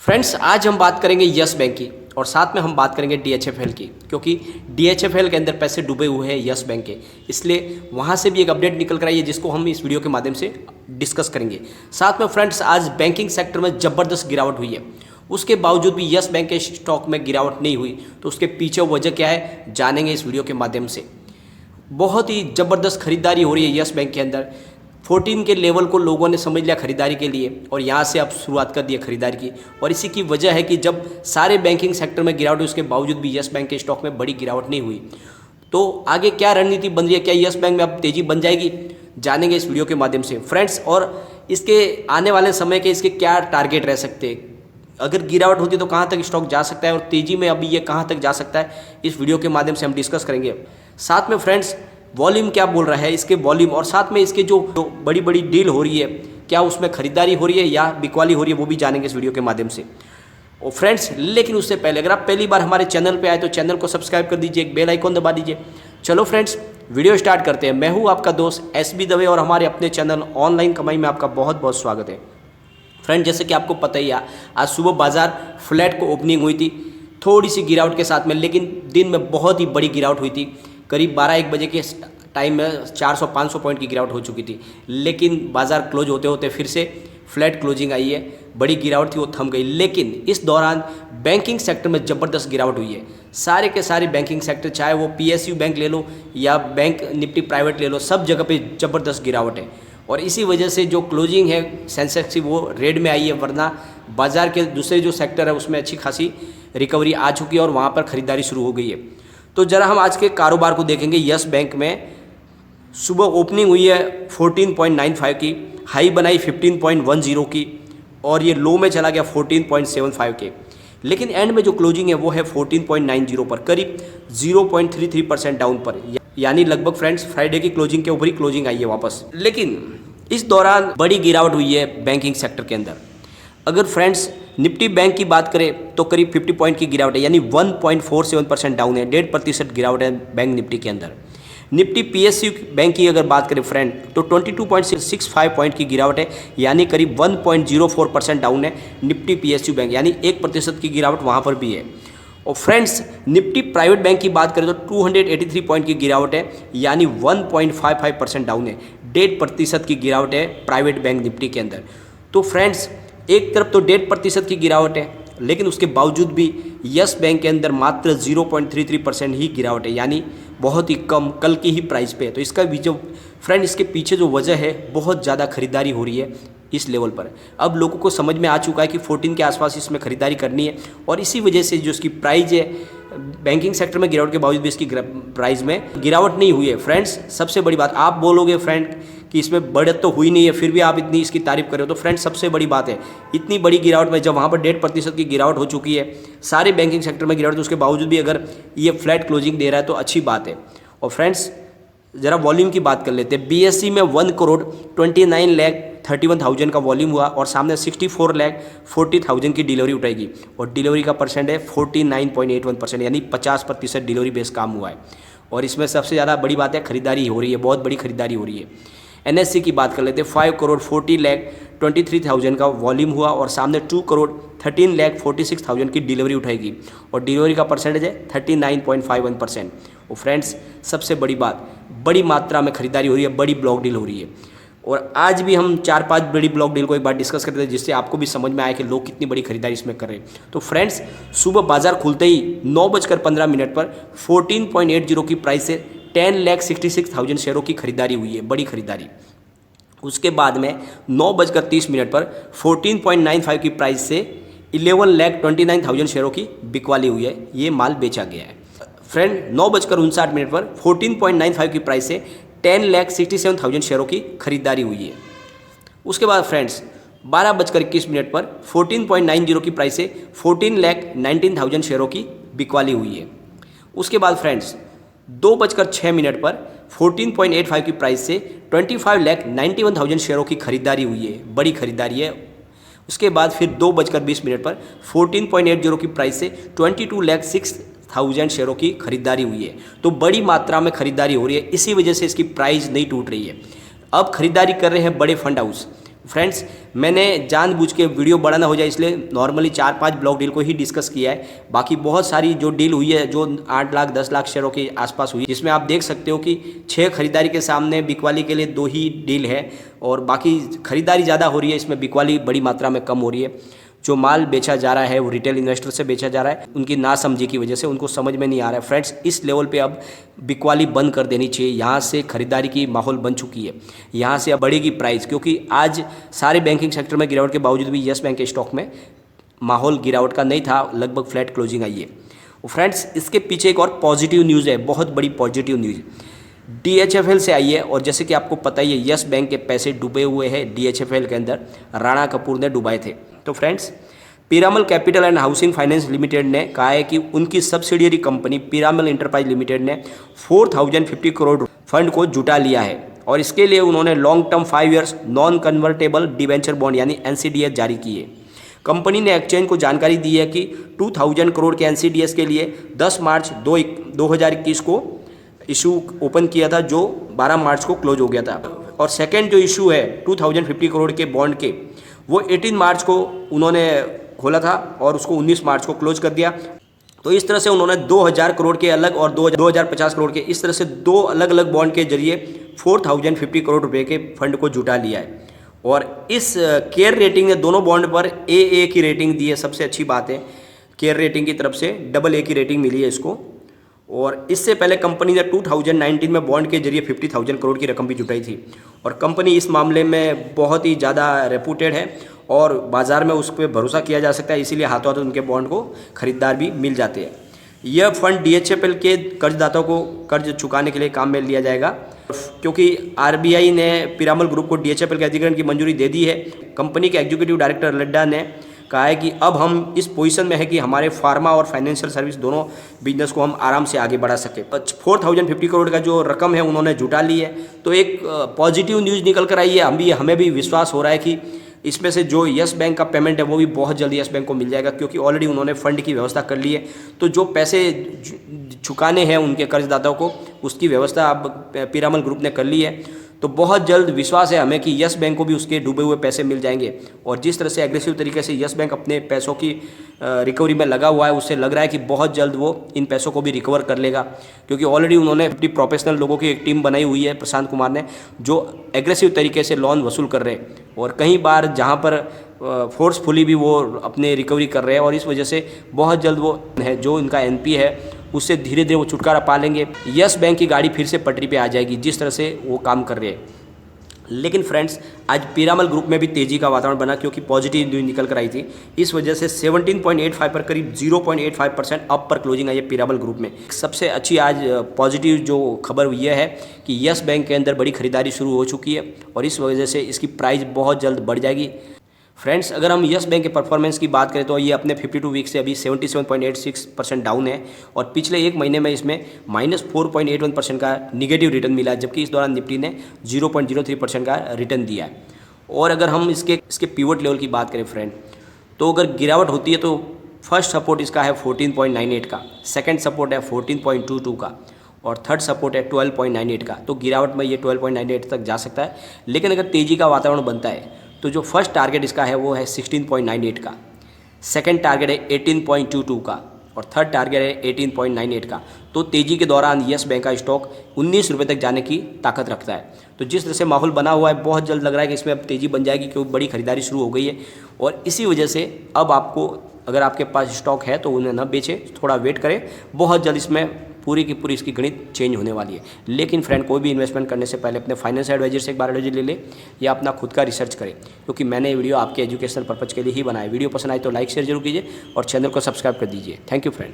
Friends, आज हम बात करेंगे यस बैंक की और साथ में हम बात करेंगे डीएचएफएल की, क्योंकि डीएचएफएल के अंदर पैसे डूबे हुए हैं यस बैंक के, इसलिए वहाँ से भी एक अपडेट निकल कर आई है जिसको हम इस वीडियो के माध्यम से डिस्कस करेंगे। साथ में फ्रेंड्स, आज बैंकिंग सेक्टर में ज़बरदस्त गिरावट हुई है, उसके बावजूद भी यस बैंक के स्टॉक में गिरावट नहीं हुई, तो उसके पीछे वजह क्या है जानेंगे इस वीडियो के माध्यम से। बहुत ही ज़बरदस्त खरीदारी हो रही है यस बैंक के अंदर। 14 के लेवल को लोगों ने समझ लिया खरीदारी के लिए और यहाँ से अब शुरुआत कर दी है खरीदारी की, और इसी की वजह है कि जब सारे बैंकिंग सेक्टर में गिरावट हुई उसके बावजूद भी यस बैंक के स्टॉक में बड़ी गिरावट नहीं हुई। तो आगे क्या रणनीति बन रही है, क्या यस बैंक में अब तेज़ी बन जाएगी, जानेंगे इस वीडियो के माध्यम से फ्रेंड्स। और इसके आने वाले समय के इसके क्या टारगेट रह सकते हैं, अगर गिरावट होती है तो कहाँ तक स्टॉक जा सकता है और तेज़ी में अभी ये कहाँ तक जा सकता है, इस वीडियो के माध्यम से हम डिस्कस करेंगे। साथ में फ्रेंड्स, वॉल्यूम क्या बोल रहा है, इसके वॉल्यूम और साथ में इसके जो बड़ी बड़ी डील हो रही है, क्या उसमें खरीदारी हो रही है या बिकवाली हो रही है, वो भी जानेंगे इस वीडियो के माध्यम से। और फ्रेंड्स, लेकिन उससे पहले अगर आप पहली बार हमारे चैनल पे आए तो चैनल को सब्सक्राइब कर दीजिए, एक बेल आइकॉन दबा दीजिए। चलो फ्रेंड्स, वीडियो स्टार्ट करते हैं। मैं हूँ आपका दोस्त SB दवे और हमारे अपने चैनल ऑनलाइन कमाई में आपका बहुत बहुत स्वागत है। फ्रेंड, जैसे कि आपको पता ही है, आज सुबह बाजार फ्लैट को ओपनिंग हुई थी थोड़ी सी गिरावट के साथ में, लेकिन दिन में बहुत ही बड़ी गिरावट हुई थी। करीब 12-1 बजे के टाइम में 400-500 पॉइंट की गिरावट हो चुकी थी, लेकिन बाजार क्लोज होते होते फिर से फ्लैट क्लोजिंग आई है। बड़ी गिरावट थी वो थम गई, लेकिन इस दौरान बैंकिंग सेक्टर में ज़बरदस्त गिरावट हुई है। सारे के सारे बैंकिंग सेक्टर, चाहे वो PSU बैंक ले लो या बैंक निफ्टी प्राइवेट ले लो, सब जगह पे ज़बरदस्त गिरावट है। और इसी वजह से जो क्लोजिंग है सेंसेक्स की वो रेड में आई है, वरना बाजार के दूसरे जो सेक्टर है उसमें अच्छी खासी रिकवरी आ चुकी है और वहाँ पर ख़रीदारी शुरू हो गई है। तो ज़रा हम आज के कारोबार को देखेंगे। यस बैंक में सुबह ओपनिंग हुई है 14.95 की, हाई बनाई 15.10 की और ये लो में चला गया 14.75 के, लेकिन एंड में जो क्लोजिंग है वो है 14.90 पर, करीब 0.33% डाउन पर, यानी लगभग फ्रेंड्स फ्राइडे की क्लोजिंग के ऊपर ही क्लोजिंग आई है वापस। लेकिन इस दौरान बड़ी गिरावट हुई है बैंकिंग सेक्टर के अंदर। अगर फ्रेंड्स निफ्टी बैंक की बात करें तो करीब 50 पॉइंट की गिरावट है, यानी 1.47% डाउन है, 1.5% गिरावट है बैंक निफ्टी के अंदर। निफ्टी PSU बैंक की अगर बात करें फ्रेंड तो 22.65 पॉइंट की गिरावट है, यानी करीब 1.04% डाउन है निफ्टी PSU बैंक, यानी 1% की गिरावट वहाँ पर भी है। और फ्रेंड्स, निफ्टी प्राइवेट बैंक की बात करें तो 283 पॉइंट की गिरावट है, यानी 1.55% डाउन है, 1.5% की गिरावट है प्राइवेट बैंक निफ्टी के अंदर। तो फ्रेंड्स, एक तरफ तो 1.5% की गिरावट है, लेकिन उसके बावजूद भी यस बैंक के अंदर मात्र 0.33% ही गिरावट है, यानी बहुत ही कम, कल की ही प्राइस पे है। तो इसका भी जो फ्रेंड, इसके पीछे जो वजह है, बहुत ज़्यादा खरीदारी हो रही है इस लेवल पर। अब लोगों को समझ में आ चुका है कि 14 के आसपास इसमें खरीदारी करनी है, और इसी वजह से जो इसकी प्राइस है बैंकिंग सेक्टर में गिरावट के बावजूद भी इसकी प्राइस में गिरावट नहीं हुई है। फ्रेंड्स, सबसे बड़ी बात, आप बोलोगे फ्रेंड कि इसमें बढ़त तो हुई नहीं है, फिर भी आप इतनी इसकी तारीफ कर रहे हो, तो फ्रेंड्स सबसे बड़ी बात है इतनी बड़ी गिरावट में जब वहाँ पर 1.5% की गिरावट हो चुकी है, सारे बैंकिंग सेक्टर में गिरावट, तो उसके बावजूद भी अगर ये फ्लैट क्लोजिंग दे रहा है तो अच्छी बात है। और फ्रेंड्स, ज़रा वॉल्यूम की बात कर लेते हैं। BSE में 1,29,31,000 का वॉल्यूम हुआ और सामने 64,40,000 की डिलीवरी उठाएगी, और डिलीवरी का परसेंट है 49.81%, यानी 50% डिलीवरी बेस काम हुआ है। और इसमें सबसे ज़्यादा बड़ी बात है खरीदारी हो रही है, बहुत बड़ी खरीदारी हो रही है। NSE की बात कर लेते हैं। 5,40,23,000 का वॉल्यूम हुआ और सामने 2,13,46,000 की डिलीवरी उठाएगी, और डिलीवरी का परसेंटेज है 39.51%। और फ्रेंड्स, सबसे बड़ी बात, बड़ी मात्रा में खरीदारी हो रही है, बड़ी ब्लॉक डील हो रही है। और आज भी हम 4-5 बड़ी ब्लॉक डील को एक बार डिस्कस करते थे, जिससे आपको भी समझ में आया कि लोग कितनी बड़ी खरीदारी इसमें कर रहे हैं। तो फ्रेंड्स, सुबह बाजार खुलते ही 9:15 पर 14.80 की प्राइस से 10,66,000 शेयरों की खरीदारी हुई है, बड़ी खरीदारी। उसके बाद में 9:30 पर 14.95 की प्राइस से 11,29,000 शेयरों की बिकवाली हुई है, ये माल बेचा गया है। फ्रेंड, 9:59 पर 14.95 की प्राइस से 10,67,000 शेयरों की खरीदारी हुई है। उसके बाद फ्रेंड्स, 12:21 पर 14.90 की प्राइस से 14,19,000 शेयरों की बिकवाली हुई है। उसके बाद फ्रेंड्स, 2:06 पर 14.85 की प्राइस से 25,91,000 शेयरों की खरीदारी हुई है, बड़ी खरीदारी है। उसके बाद फिर 2:20 पर 14.80 की प्राइस से 22,06,000 शेयरों की खरीदारी हुई है। तो बड़ी मात्रा में खरीदारी हो रही है, इसी वजह से इसकी प्राइस नहीं टूट रही है। अब खरीदारी कर रहे हैं बड़े फंड हाउस। फ्रेंड्स, मैंने जानबूझ के वीडियो बड़ा ना हो जाए इसलिए नॉर्मली 4-5 ब्लॉक डील को ही डिस्कस किया है। बाकी बहुत सारी जो डील हुई है जो 8 लाख 10 लाख शेयरों के आसपास हुई, जिसमें आप देख सकते हो कि 6 खरीदारी के सामने बिकवाली के लिए 2 ही डील है और बाकी खरीदारी ज़्यादा हो रही है, इसमें बिकवाली बड़ी मात्रा में कम हो रही है। जो माल बेचा जा रहा है वो रिटेल इन्वेस्टर से बेचा जा रहा है, उनकी नासमझी की वजह से उनको समझ में नहीं आ रहा है। फ्रेंड्स, इस लेवल पे अब बिकवाली बंद कर देनी चाहिए। यहाँ से खरीदारी की माहौल बन चुकी है, यहाँ से अब बढ़ेगी प्राइस, क्योंकि आज सारे बैंकिंग सेक्टर में गिरावट के बावजूद भी यस बैंक के स्टॉक में माहौल गिरावट का नहीं था, लगभग फ्लैट क्लोजिंग आई है। फ्रेंड्स, इसके पीछे एक और पॉजिटिव न्यूज़ है, बहुत बड़ी पॉजिटिव न्यूज़ DHFL से आई है। और जैसे कि आपको पता ही है, यस बैंक के पैसे डूबे हुए हैं DHFL के अंदर, राणा कपूर ने डुबाए थे। तो friends, Piramal capital and housing finance limited ने कहा है कि उनकी subsidiary company Piramal enterprise limited ने 4050 करोड़ फंड को जुटा लिया है और इसके लिए उन्होंने long term 5 years non convertible debenture bond यानी NCDS जारी की है। कंपनी ने एक्सचेंज को जानकारी दी है कि 2000 करोड़ के NCDS के लिए 10 मार्च 2021 को इशू ओपन किया था, जो 12 मार्च को क्लोज हो गया था। और सेकेंड जो इशू है 2050 करोड़ के बॉन्ड के, वो 18 मार्च को उन्होंने खोला था और उसको 19 मार्च को क्लोज कर दिया। तो इस तरह से उन्होंने 2000 करोड़ के अलग और 2050 करोड़ के, इस तरह से 2 अलग अलग बॉन्ड के जरिए 4050 करोड़ रुपए के फंड को जुटा लिया है। और इस केयर रेटिंग ने दोनों बॉन्ड पर AA की रेटिंग दी है। सबसे अच्छी बात है, केयर रेटिंग की तरफ से AA की रेटिंग मिली है इसको। और इससे पहले कंपनी ने 2019 में बॉन्ड के जरिए 50,000 करोड़ की रकम भी जुटाई थी और कंपनी इस मामले में बहुत ही ज़्यादा रेपुटेड है और बाज़ार में उस पर भरोसा किया जा सकता है, इसीलिए हाथों हाथ उनके बॉन्ड को खरीदार भी मिल जाते हैं। यह फंड DHFL के कर्जदाताओं को कर्ज चुकाने के लिए काम में लिया जाएगा, क्योंकि RBI ने पीरामल ग्रुप को DHFL के अधिग्रहण की मंजूरी दे दी है। कंपनी के एग्जीक्यूटिव डायरेक्टर लड्डा ने कहा है कि अब हम इस पोजीशन में है कि हमारे फार्मा और फाइनेंशियल सर्विस दोनों बिजनेस को हम आराम से आगे बढ़ा सके। 4050 करोड़ का जो रकम है उन्होंने जुटा ली है, तो एक पॉजिटिव न्यूज़ निकल कर आई है। हमें भी विश्वास हो रहा है कि इसमें से जो यस बैंक का पेमेंट है वो भी बहुत जल्दी यस बैंक को मिल जाएगा, क्योंकि ऑलरेडी उन्होंने फंड की व्यवस्था कर ली है। तो जो पैसे चुकाने हैं उनके कर्जदाताओं को, उसकी व्यवस्था अब पीरामल ग्रुप ने कर ली है। तो बहुत जल्द विश्वास है हमें कि यस बैंक को भी उसके डूबे हुए पैसे मिल जाएंगे। और जिस तरह से एग्रेसिव तरीके से यस बैंक अपने पैसों की रिकवरी में लगा हुआ है, उससे लग रहा है कि बहुत जल्द वो इन पैसों को भी रिकवर कर लेगा, क्योंकि ऑलरेडी उन्होंने 50 प्रोफेशनल लोगों की एक टीम बनाई हुई है प्रशांत कुमार ने, जो एग्रेसिव तरीके से लोन वसूल कर रहे हैं और कई बार जहाँ पर फोर्सफुली भी वो अपने रिकवरी कर रहे हैं। और इस वजह से बहुत जल्द वो है जो इनका NP है उससे धीरे धीरे वो छुटकारा पा लेंगे। यस बैंक की गाड़ी फिर से पटरी पे आ जाएगी जिस तरह से वो काम कर रहे हैं। लेकिन फ्रेंड्स, आज पीरामल ग्रुप में भी तेज़ी का वातावरण बना, क्योंकि पॉजिटिव न्यूज़ निकल कर आई थी। इस वजह से 17.85 पर करीब 0.85% अप पर क्लोजिंग आई है पीरामल ग्रुप में। सबसे अच्छी आज पॉजिटिव जो खबर यह है कि यस बैंक के अंदर बड़ी खरीदारी शुरू हो चुकी है और इस वजह से इसकी प्राइस बहुत जल्द बढ़ जाएगी। फ्रेंड्स, अगर हम यस बैंक के परफॉर्मेंस की बात करें तो ये अपने 52 वीक से अभी 77.86% डाउन है और पिछले एक महीने में इसमें -4.81% का निगेटिव रिटर्न मिला है, जबकि इस दौरान निफ्टी ने 0.03% का रिटर्न दिया है। और अगर हम इसके पिवट लेवल की बात करें फ्रेंड, तो अगर गिरावट होती है तो फर्स्ट सपोर्ट इसका है 14.98 का, सेकेंड सपोर्ट है 14.22 का और थर्ड सपोर्ट है 12.98 का। तो गिरावट में ये 12.98 तक जा सकता है। लेकिन अगर तेज़ी का वातावरण बनता है तो जो फर्स्ट टारगेट इसका है वो है 16.98 का, सेकंड टारगेट है 18.22 का और थर्ड टारगेट है 18.98 का। तो तेज़ी के दौरान यस बैंक का स्टॉक 19 रुपये तक जाने की ताकत रखता है। तो जिस तरह से माहौल बना हुआ है, बहुत जल्द लग रहा है कि इसमें अब तेज़ी बन जाएगी, क्योंकि बड़ी खरीदारी शुरू हो गई है। और इसी वजह से अब आपको, अगर आपके पास स्टॉक है तो उन्हें न बेचें, थोड़ा वेट करें, बहुत जल्द इसमें पूरी की पूरी इसकी गणित चेंज होने वाली है। लेकिन फ्रेंड, कोई भी इन्वेस्टमेंट करने से पहले अपने फाइनेंस एडवाइजर से एक बार एडवाइजर ले ले या अपना खुद का रिसर्च करें, क्योंकि मैंने ये वीडियो आपके एजुकेशनल पर्पज़ के लिए ही बनाया। वीडियो पसंद आए तो लाइक शेयर जरूर कीजिए और चैनल को सब्सक्राइब कर दीजिए। Thank you friend.